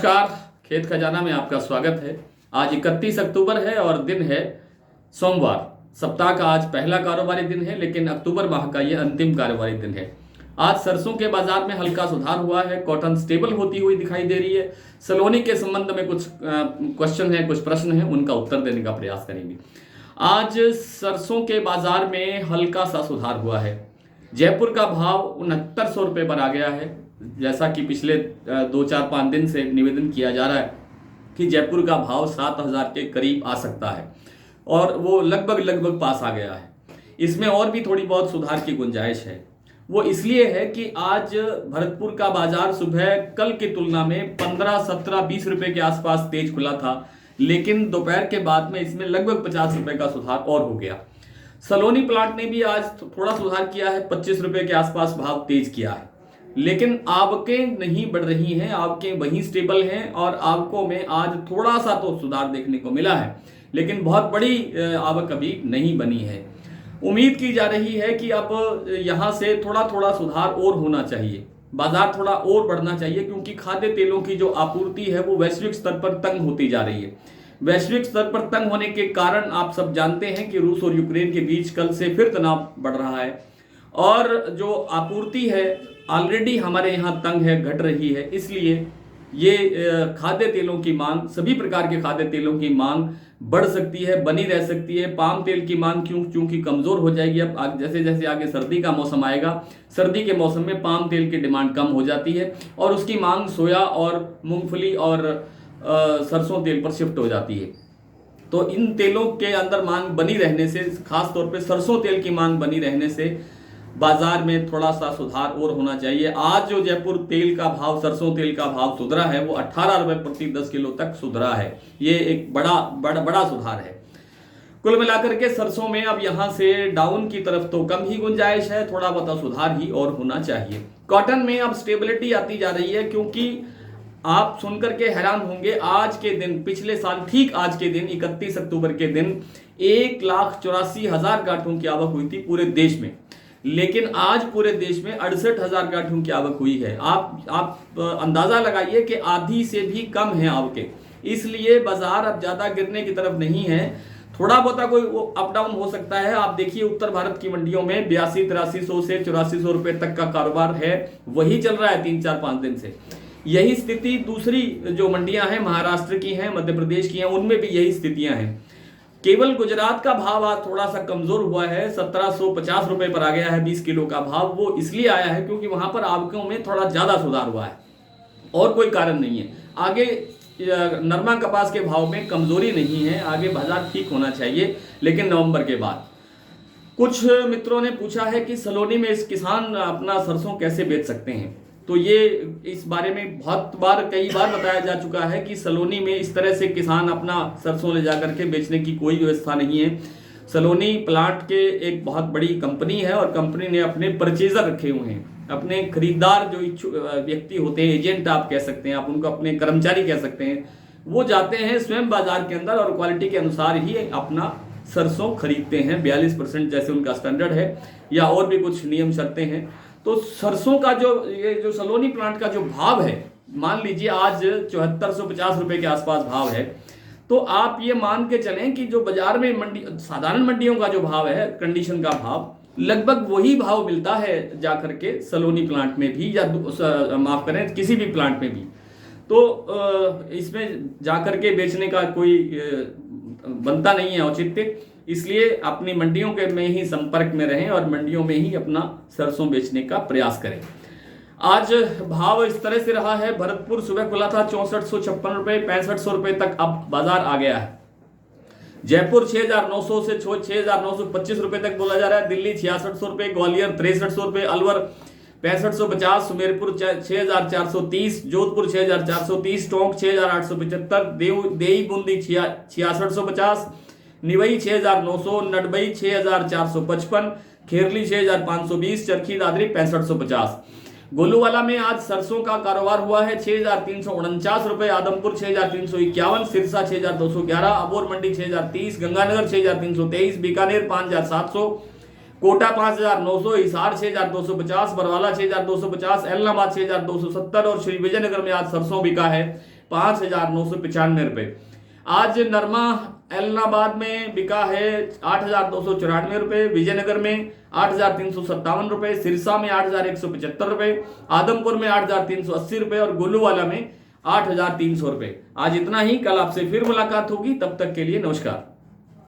नमस्कार, खेत खजाना में आपका स्वागत है। आज 31 अक्टूबर है और दिन है सोमवार। सप्ताह का आज पहला कारोबारी दिन है, लेकिन अक्टूबर माह का ये अंतिम कारोबारी दिन है। आज सरसों के बाजार में हल्का सुधार हुआ है। कॉटन स्टेबल होती हुई दिखाई दे रही है। सलोनी के संबंध में कुछ क्वेश्चन है, कुछ प्रश्न है, उनका उत्तर देने का प्रयास करेंगे। आज सरसों के बाजार में हल्का सा सुधार हुआ है। जयपुर का भाव 6900 रुपये पर आ गया है। जैसा कि पिछले 2-4-5 दिन से निवेदन किया जा रहा है कि जयपुर का भाव 7000 के करीब आ सकता है और वो लगभग पास आ गया है। इसमें और भी थोड़ी बहुत सुधार की गुंजाइश है। वो इसलिए है कि आज भरतपुर का बाजार सुबह कल की तुलना में 15, 17, 20 रुपए के आसपास तेज खुला था, लेकिन दोपहर के बाद में इसमें लगभग 50 रुपए का सुधार और हो गया। सलोनी प्लांट ने भी आज थोड़ा सुधार किया है, 25 रुपए के आसपास भाव तेज किया है, लेकिन आवकें नहीं बढ़ रही हैं। आवकें वहीं स्टेबल हैं और आवकों में आज थोड़ा सा तो सुधार देखने को मिला है, लेकिन बहुत बड़ी आवक अभी नहीं बनी है। उम्मीद की जा रही है कि अब यहाँ से थोड़ा थोड़ा सुधार और होना चाहिए, बाजार थोड़ा और बढ़ना चाहिए, क्योंकि खाद्य तेलों की जो आपूर्ति है वो वैश्विक स्तर पर तंग होती जा रही है। वैश्विक स्तर पर तंग होने के कारण आप सब जानते हैं कि रूस और यूक्रेन के बीच कल से फिर तनाव बढ़ रहा है और जो आपूर्ति है ऑलरेडी हमारे यहाँ तंग है, घट रही है। इसलिए ये खाद्य तेलों की मांग, सभी प्रकार के खाद्य तेलों की मांग बढ़ सकती है, बनी रह सकती है। पाम तेल की मांग क्योंकि कमजोर हो जाएगी। अब जैसे जैसे आगे सर्दी का मौसम आएगा, सर्दी के मौसम में पाम तेल की डिमांड कम हो जाती है और उसकी मांग सोया और मूंगफली और सरसों तेल पर शिफ्ट हो जाती है। तो इन तेलों के अंदर मांग बनी रहने से, खास तौर पे सरसों तेल की मांग बनी रहने से बाजार में थोड़ा सा सुधार और होना चाहिए। आज जो जयपुर तेल का भाव, सरसों तेल का भाव सुधरा है वो 18 रुपए प्रति 10 किलो तक सुधरा है। ये एक बड़ा सुधार है। कुल मिलाकर के सरसों में अब यहां से डाउन की तरफ तो कम ही गुंजाइश है, थोड़ा बहुत सुधार ही और होना चाहिए। कॉटन में अब स्टेबिलिटी आती जा रही है, क्योंकि आप सुनकर के हैरान होंगे, आज के दिन, पिछले साल ठीक आज के दिन 31 अक्टूबर के दिन 1,84,000 गांठों की आवक हुई थी पूरे देश में, लेकिन आज पूरे देश में 68,000 गांठों की आवक हुई है। आप अंदाजा लगाइए कि आधी से भी कम है आवकें। इसलिए बाजार अब ज्यादा गिरने की तरफ नहीं है, थोड़ा बहुत कोई अप डाउन हो सकता है। आप देखिए उत्तर भारत की मंडियों में 82-8300 से 8400 रुपए तक का कारोबार है, वही चल रहा है 3-4-5 दिन से। यही स्थिति दूसरी जो मंडियां हैं, महाराष्ट्र की हैं, मध्य प्रदेश की हैं, उनमें भी यही स्थितियां हैं। केवल गुजरात का भाव आज थोड़ा सा कमजोर हुआ है, 1750 रुपए पर आ गया है 20 किलो का भाव। वो इसलिए आया है क्योंकि वहां पर आवकों में थोड़ा ज्यादा सुधार हुआ है और कोई कारण नहीं है। आगे नरमा कपास के भाव में कमजोरी नहीं है, आगे बाजार ठीक होना चाहिए, लेकिन नवंबर के बाद। कुछ मित्रों ने पूछा है कि सलोनी में इस किसान अपना सरसों कैसे बेच सकते हैं, तो ये इस बारे में कई बार बताया जा चुका है कि सलोनी में इस तरह से किसान अपना सरसों ले जाकर के बेचने की कोई व्यवस्था नहीं है। सलोनी प्लांट के एक बहुत बड़ी कंपनी है और कंपनी ने अपने परचेजर रखे हुए हैं, अपने खरीदार जो इच्छुक व्यक्ति होते हैं, एजेंट आप कह सकते हैं, आप उनको अपने कर्मचारी कह सकते हैं, वो जाते हैं स्वयं बाजार के अंदर और क्वालिटी के अनुसार ही अपना सरसों खरीदते हैं। 42% जैसे उनका स्टैंडर्ड है, या और भी कुछ नियम शर्तें हैं। तो सरसों का जो सलोनी प्लांट का जो भाव है, मान लीजिए आज 7450 रुपए के आसपास भाव है, तो आप ये मान के चलें कि जो बाजार में साधारण मंडियों का जो भाव है, कंडीशन का भाव, लगभग वही भाव मिलता है जाकर के सलोनी प्लांट में भी, या माफ करें किसी भी प्लांट में भी। तो इसमें जाकर के बेचने का कोई बनता नहीं है औचित्य। इसलिए अपनी मंडियों के में ही संपर्क में रहें और मंडियों में ही अपना सरसों बेचने का प्रयास करें। आज भाव इस तरह से रहा है। भरतपुर सुबह खुला था 6456 रुपए, 6500 रुपए तक अब बाजार आ गया है। जयपुर 6900 से 6925 रुपए तक बोला जा रहा है। दिल्ली 6600 रुपए, ग्वालियर 6300 रुपए, अलवर 6550, सुमेरपुर 6430, जोधपुर 6430, टोंक 6875, देई बूंदी 6650, निवई 6900, नडबई 6455, खेरली 6520, चरखी दादरी 6550। गोलूवाला में आज सरसों का कारोबार हुआ है 6349 रुपए, आदमपुर 6351, सिरसा 6211, अबोर मंडी 6030, गंगानगर 6323, बीकानेर 5700, कोटा 5900, हिसार 6250, बरवाला 6250, एलनाबाद 6270 और श्री विजयनगर में आज सरसों बिका है 5,995 रुपये। आज नरमा एलनाबाद में बिका है 8,294 रुपये, विजयनगर में 8,357 रुपये, सिरसा में 8,175 रुपये, आदमपुर में 8,380 रुपये और गोलूवाला में 8,300 रुपये। आज इतना ही, कल आपसे फिर मुलाकात होगी, तब तक के लिए नमस्कार।